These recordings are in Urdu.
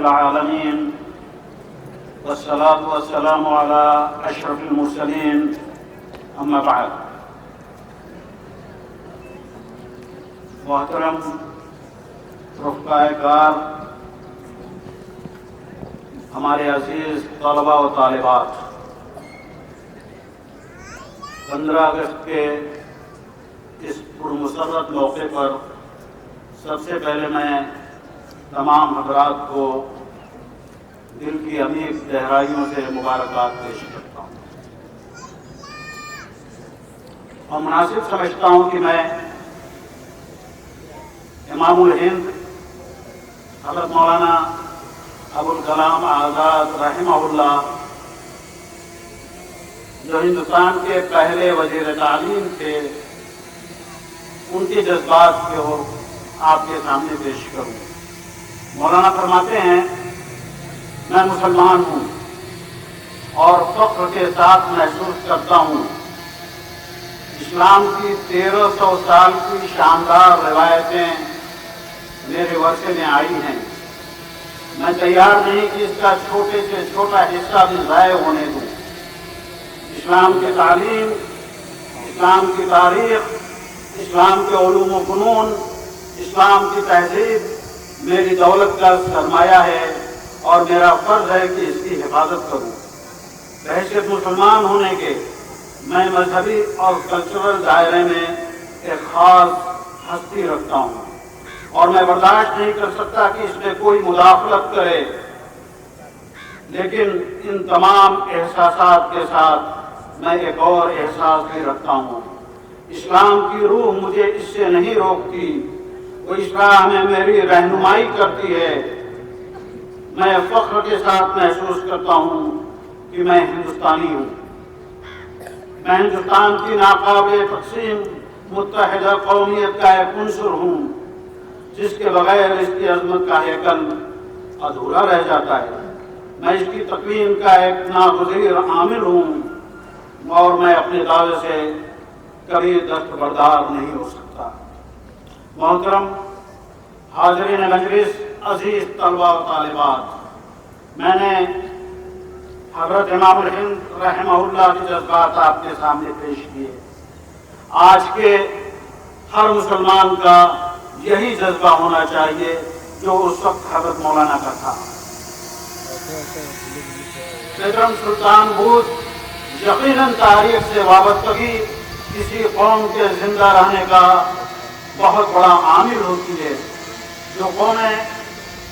العالمين والصلاة والسلام على أشرف المرسلين أما بعد محترم رفقائے کار، ہمارے عزیز طلباء و طالبات، 15 اگست کے اس پرمسرت موقع پر سب سے پہلے میں تمام حضرات کو دل کی عمیق گہرائیوں سے مبارکباد پیش کرتا ہوں اور مناسب سمجھتا ہوں کہ میں امام الہند حضرت مولانا ابوالکلام آزاد رحمہ اللہ، جو ہندوستان کے پہلے وزیر تعلیم تھے، ان کے جذبات کو آپ کے سامنے پیش کروں۔ مولانا فرماتے ہیں، میں مسلمان ہوں اور فخر کے ساتھ محسوس کرتا ہوں اسلام کی 1300 سال کی شاندار روایتیں میرے ورثے میں آئی ہیں۔ میں تیار نہیں کہ اس کا چھوٹے سے چھوٹا حصہ بھی ضائع ہونے دوں۔ اسلام کی تعلیم، اسلام کی تاریخ، اسلام کے علوم و فنون، اسلام کی تہذیب میری دولت کا سرمایہ ہے اور میرا فرض ہے کہ اس کی حفاظت کروں۔ بحیثیت مسلمان ہونے کے میں مذہبی اور کلچرل دائرے میں ایک خاص ہستی رکھتا ہوں اور میں برداشت نہیں کر سکتا کہ اس میں کوئی مداخلت کرے، لیکن ان تمام احساسات کے ساتھ میں ایک اور احساس بھی رکھتا ہوں۔ اسلام کی روح مجھے اس سے نہیں روکتی، وہ اس راہ میں میری رہنمائی کرتی ہے۔ میں فخر کے ساتھ محسوس کرتا ہوں کہ میں ہندوستانی ہوں۔ میں ہندوستان کی ناقابل تقسیم متحدہ قومیت کا ایک عنصر ہوں، جس کے بغیر اس کی عظمت کا ہیکل ادھورا رہ جاتا ہے۔ میں اس کی تکوین کا ایک ناگزیر عامل ہوں اور میں اپنے دعوے سے کبھی دستبردار نہیں ہو سکتا۔ محترم حاضرین مجلس، عزیز طلباء و طالبات، میں نے حضرت امام الہند رحمہ اللہ کے جذبات آپ کے سامنے پیش کیے۔ آج کے ہر مسلمان کا یہی جذبہ ہونا چاہیے جو اس وقت حضرت مولانا کا تھا۔ بیگم سلطان بہوت یقیناً تاریخ سے وابستگی کسی قوم کے زندہ رہنے کا بہت بڑا عامل ہوتی ہے۔ جو قومیں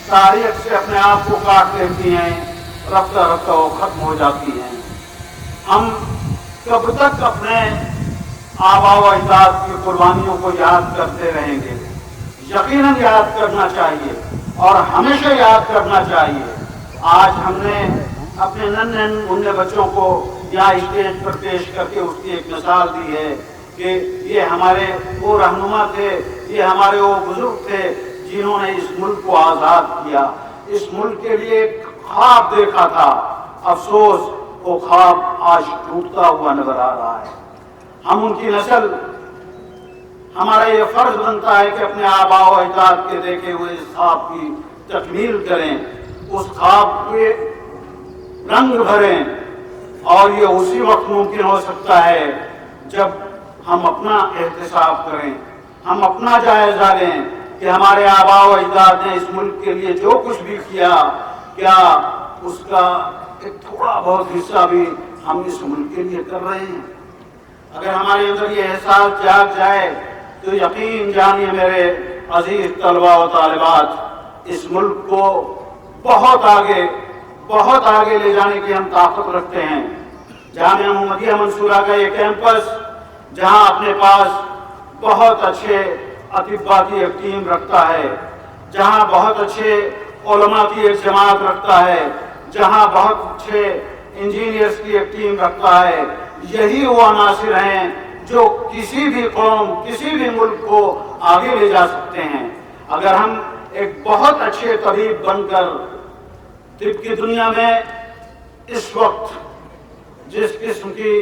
تاریخ سے اپنے آپ کو کاٹ لیتی ہیں، رفتہ رفتہ وہ ختم ہو جاتی ہیں۔ ہم کب تک اپنے آباء و اجداد کی قربانیوں کو یاد کرتے رہیں گے؟ یقیناً یاد کرنا چاہیے اور ہمیشہ یاد کرنا چاہیے۔ آج ہم نے اپنے ننھے منھے بچوں کو یہاں اسٹیج پر پیش کر کے اس کی ایک مثال دی ہے کہ یہ ہمارے وہ رہنما تھے، یہ ہمارے وہ بزرگ تھے جنہوں نے اس ملک کو آزاد کیا، اس ملک کے لیے ایک خواب دیکھا تھا۔ افسوس وہ خواب آج ٹوٹتا ہوا نظر آ رہا ہے۔ ہم ان کی نسل، ہمارا یہ فرض بنتا ہے کہ اپنے آباء و اجداد کے دیکھے ہوئے اس خواب کی تکمیل کریں، اس خواب کے رنگ بھریں، اور یہ اسی وقت ممکن ہو سکتا ہے جب ہم اپنا احتساب کریں، ہم اپنا جائزہ لیں کہ ہمارے آباء و اجداد نے اس ملک کے لیے جو کچھ بھی کیا، کیا اس کا ایک تھوڑا بہت حصہ بھی ہم اس ملک کے لیے کر رہے ہیں؟ اگر ہمارے اندر یہ احساس جاگ جائے تو یقین جانیے میرے عزیز طلباء و طالبات، اس ملک کو بہت آگے لے جانے کی ہم طاقت رکھتے ہیں۔ جامعہ محمدیہ منصورہ کا یہ کیمپس، جہاں اپنے پاس بہت اچھے اطباء کی ایک ٹیم رکھتا ہے، جہاں بہت اچھے علماء کی ایک جماعت رکھتا ہے، جہاں بہت اچھے انجینئرز کی ایک ٹیم رکھتا ہے، یہی وہ عناصر ہیں جو کسی بھی قوم، کسی بھی ملک کو آگے لے جا سکتے ہیں۔ اگر ہم ایک بہت اچھے طبیب بن کر طب کی دنیا میں اس وقت جس قسم کی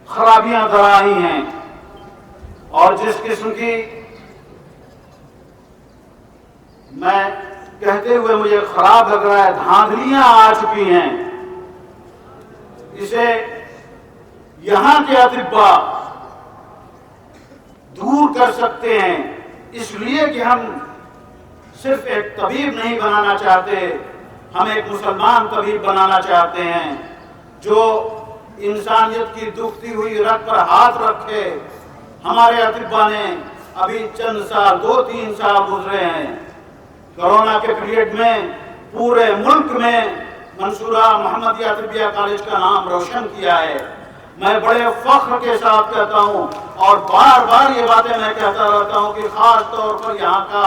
خرابیاں در آئی ہیں اور جس قسم کی میں کہتے ہوئے مجھے خراب لگ رہا ہے، دھاندلیاں آ چکی ہیں. اسے یہاں کے اطباء دور کر سکتے ہیں، اس لیے کہ ہم صرف ایک طبیب نہیں بنانا چاہتے، ہم ایک مسلمان طبیب بنانا چاہتے ہیں جو انسانیت کی دکھتی ہوئی رگ پر ہاتھ رکھے. ہمارے اطباء نے ابھی چند سال 2-3 سال گزرے ہیں، کورونا کے پیریڈ میں پورے ملک میں منصورہ محمدیہ طبیہ کالج کا نام روشن کیا ہے. میں بڑے فخر کے ساتھ کہتا ہوں اور بار بار یہ باتیں میں کہتا رہتا ہوں کہ خاص طور پر یہاں کا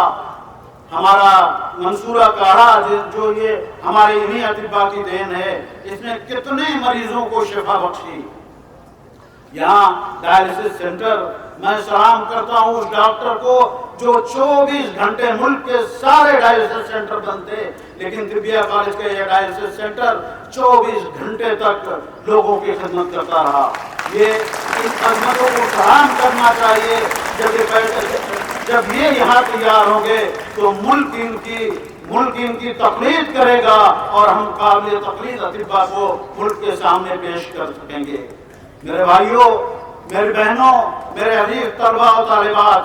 ہمارا منصورہ کاڑھا جو یہ ہمارے انہی اطباء کی دین ہے، اس نے کتنے مریضوں کو شفا بخشی. یہاں ڈائلیسس سینٹر، میں سلام کرتا ہوں اس ڈاکٹر کو جو 24 گھنٹے ملک کے سارے ڈائلیسس سینٹر بنتے، لیکن طبیہ کالج کا یہ ڈائلیسس سینٹر 24 گھنٹے تک لوگوں کی خدمت کرتا رہا. یہ ان خدمتوں کو سلام کرنا چاہیے. جب یہ یہاں تیار ہوں گے تو ملک ان کی تقلید کرے گا اور ہم قابل تقلید اطباء کو ملک کے سامنے پیش کر سکیں گے. میرے بھائیوں، میری بہنوں، میرے عزیز طلباء و طالبات،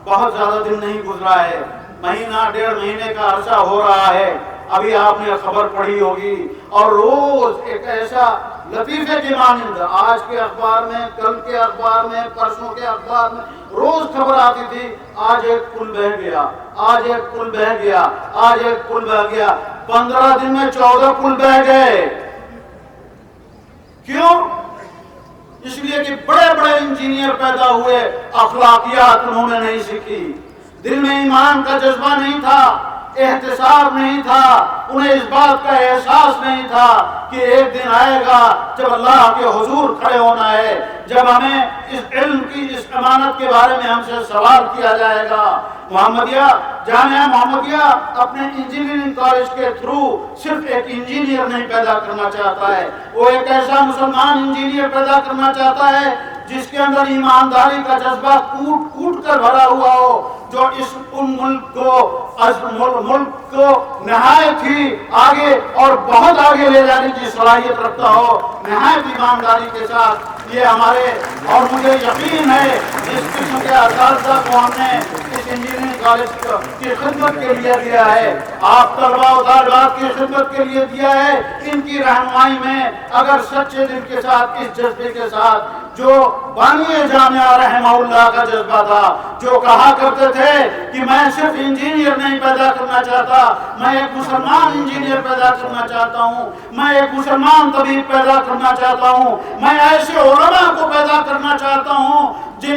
بہت زیادہ دن نہیں گزرا ہے، مہینہ 1.5 مہینے کا عرصہ ہو رہا ہے. ابھی آپ نے خبر پڑھی ہوگی اور روز ایک ایسا لطیفے کی مانند آج کے اخبار میں، کل کے اخبار میں، پرسوں کے اخبار میں روز خبر آتی تھی، آج ایک پل بہہ گیا، آج ایک پل بہہ گیا، آج ایک پل بہہ گیا. 15 دن میں 14 پل بہہ گئے. کیوں؟ اس لیے کہ بڑے بڑے انجینئر پیدا ہوئے، اخلاقیات انہوں نے نہیں سیکھی، دل میں ایمان کا جذبہ نہیں تھا، احتساب نہیں تھا، انہیں اس بات کا احساس نہیں تھا کہ ایک دن آئے گا جب اللہ کے حضور کھڑے ہونا ہے، جب ہمیں اس علم کی اس امانت کے بارے میں ہم سے سوال کیا جائے گا. محمدیہ، جامعہ محمدیہ اپنے انجینئرنگ کالج کے تھرو صرف ایک انجینئر نہیں پیدا کرنا چاہتا ہے، وہ ایک ایسا مسلمان انجینئر پیدا کرنا چاہتا ہے جس کے اندر ایمانداری کا جذبہ کوٹ کوٹ کر بھرا ہوا ہو، جو اس ملک کو نہایت ہی آگے اور بہت آگے لے جانے کی صلاحیت رکھتا ہو، نہایت ایمانداری کے ساتھ. یہ ہمارے اور مجھے یقین ہے جس قسم کے اساتذہ کو ہم نے اس انجینئرنگ کالج کی خدمت کے لیے دیا ہے، آپ طلباء و طالبات کی خدمت کے لیے دیا ہے، ان کی رہنمائی میں اگر سچے دل کے ساتھ، اس جذبے کے ساتھ جو بانی جامعہ رحمہ اللہ کا جذبہ تھا، جو کہا کرتے تھے کہ میں صرف انجینئر نہیں پیدا کرنا چاہتا، میں ایک مسلمان انجینئر پیدا کرنا چاہتا ہوں، میں ایک مسلمان طبیب پیدا کرنا چاہتا ہوں، میں ایسے علماء کو پیدا کرنا چاہتا ہوں جو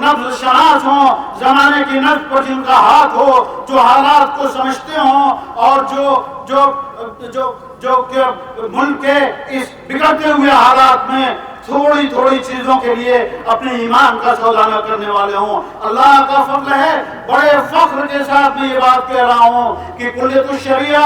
نبض شناس ہوں، زمانے کی نبض پر جن کا ہاتھ ہو، جو حالات کو سمجھتے ہوں اور جو کہ ملک کے اس بگڑتے ہوئے حالات میں تھوڑی تھوڑی چیزوں کے لیے اپنے ایمان کا سودا نہ کرنے والے ہوں. اللہ کا فضل ہے، بڑے فخر کے ساتھ میں یہ بات کہہ رہا ہوں کہ کلیت الشریعہ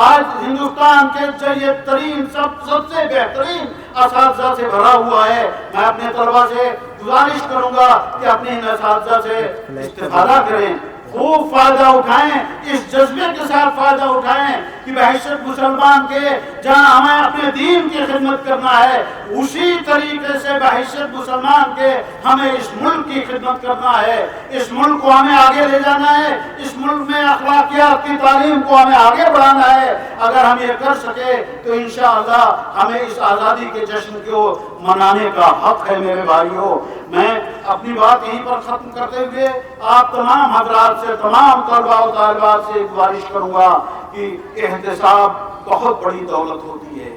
آج ہندوستان کے جید ترین سب سے بہترین اساتذہ سے بھرا ہوا ہے. میں اپنے طلباء سے گزارش کروں گا کہ اپنے ان اساتذہ سے استفادہ کریں، خوب فائدہ اٹھائیں، اس جذبے کے ساتھ فائدہ اٹھائیں کہ بحیثیت مسلمان کے جہاں ہمیں اپنے دین کی خدمت کرنا ہے، اسی طریقے سے بحیثیت مسلمان کے ہمیں اس ملک کی خدمت کرنا ہے، اس ملک کو ہمیں آگے لے جانا ہے، اس ملک میں اخلاقیات کی تعلیم کو ہمیں آگے بڑھانا ہے. اگر ہم یہ کر سکے تو انشاءاللہ ہمیں اس آزادی کے جشن کو منانے کا حق ہے. میرے بھائیوں، میں اپنی بات یہیں پر ختم کرتے ہوئے آپ تمام حضرات سے، تمام طلباء و طالبات سے گزارش کروں گا کہ احتساب بہت بڑی دولت ہوتی ہے،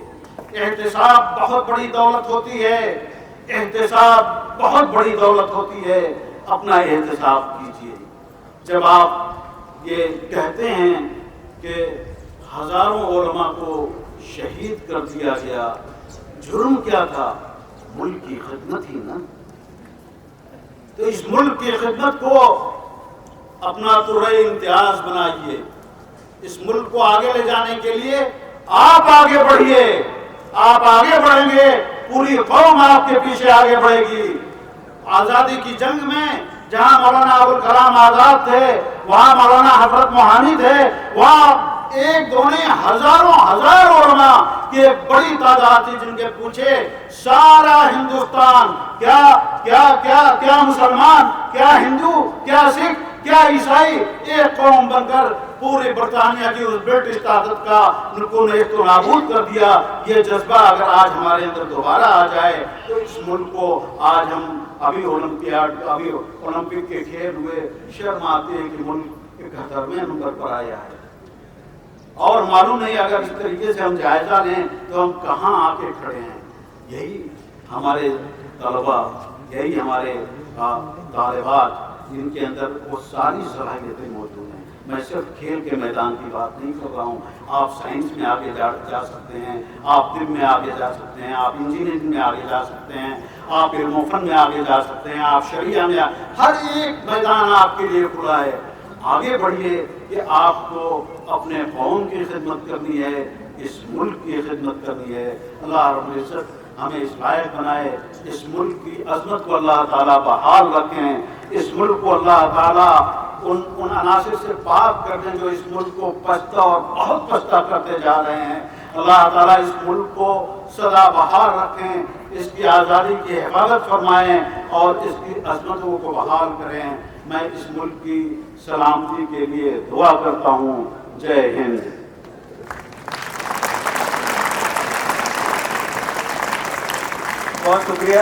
احتساب بہت بڑی دولت ہوتی ہے، احتساب بہت بڑی دولت ہوتی ہے. اپنا احتساب کیجیے. جب آپ یہ کہتے ہیں کہ ہزاروں علماء کو شہید کر دیا گیا، جرم کیا تھا؟ ملک کی خدمت ہی نا. تو اس ملک کی خدمت کو اپنا طرح امتیاز بنائیے. اس ملک کو آگے لے جانے کے لیے آپ آگے بڑھیے. آپ آگے بڑھیں گے، پوری قوم آپ کے پیچھے آگے بڑھے گی. آزادی کی جنگ میں جہاں مولانا ابوال کلام آزاد تھے، وہاں مولانا حضرت موہانی تھے، وہاں ایک دو نہیں ہزاروں ہزار علماء کی ایک بڑی تعداد تھی جن کے پوچھے سارا ہندوستان، کیا کیا کیا کیا مسلمان، کیا ہندو، کیا سکھ، کیا عیسائی ایک قوم بن کر پورے برطانیہ کی اس برٹش طاقت کا ان نے ایک تو نابود کر دیا۔ یہ جذبہ اگر آج ہمارے اندر دوبارہ آ جائے تو اس ملک کو آج ہم ابھی اولمپک کے کھیل ہوئے، شرم آتے ہیں کہ ملک 71ویں نمبر پر آیا ہے، اور معلوم نہیں اگر اس طریقے سے ہم جائزہ لیں تو ہم کہاں آ کے کھڑے ہیں۔ یہی ہمارے طلباء، یہی ہمارے طالبات جن کے اندر وہ ساری صلاحیتیں موجود ہیں۔ میں صرف کھیل کے میدان کی بات نہیں کر رہا ہوں، آپ سائنس میں آگے جا سکتے ہیں، آپ طب میں آگے جا سکتے ہیں، آپ انجینئرنگ میں آگے جا سکتے ہیں، آپ علم و فن میں آگے جا سکتے ہیں، آپ شریعہ میں، ہر ایک میدان آپ کے لیے کھلا ہے۔ آگے بڑھیے کہ آپ کو اپنے قوم کی خدمت کرنی ہے، اس ملک کی خدمت کرنی ہے۔ اللہ رب العزت ہمیں اس لائق بنائے، اس ملک کی عظمت کو اللہ تعالیٰ بحال رکھیں، اس ملک کو اللہ تعالیٰ ان عناصر سے پاک کر دیں جو اس ملک کو پستہ اور بہت پستہ کرتے جا رہے ہیں۔ اللہ تعالیٰ اس ملک کو سدا بحال رکھیں، اس کی آزادی کی حفاظت فرمائیں اور اس کی عظمتوں کو بحال کریں۔ میں اس ملک کی سلامتی کے لیے دعا کرتا ہوں۔ جے ہند۔ بہت شکریہ۔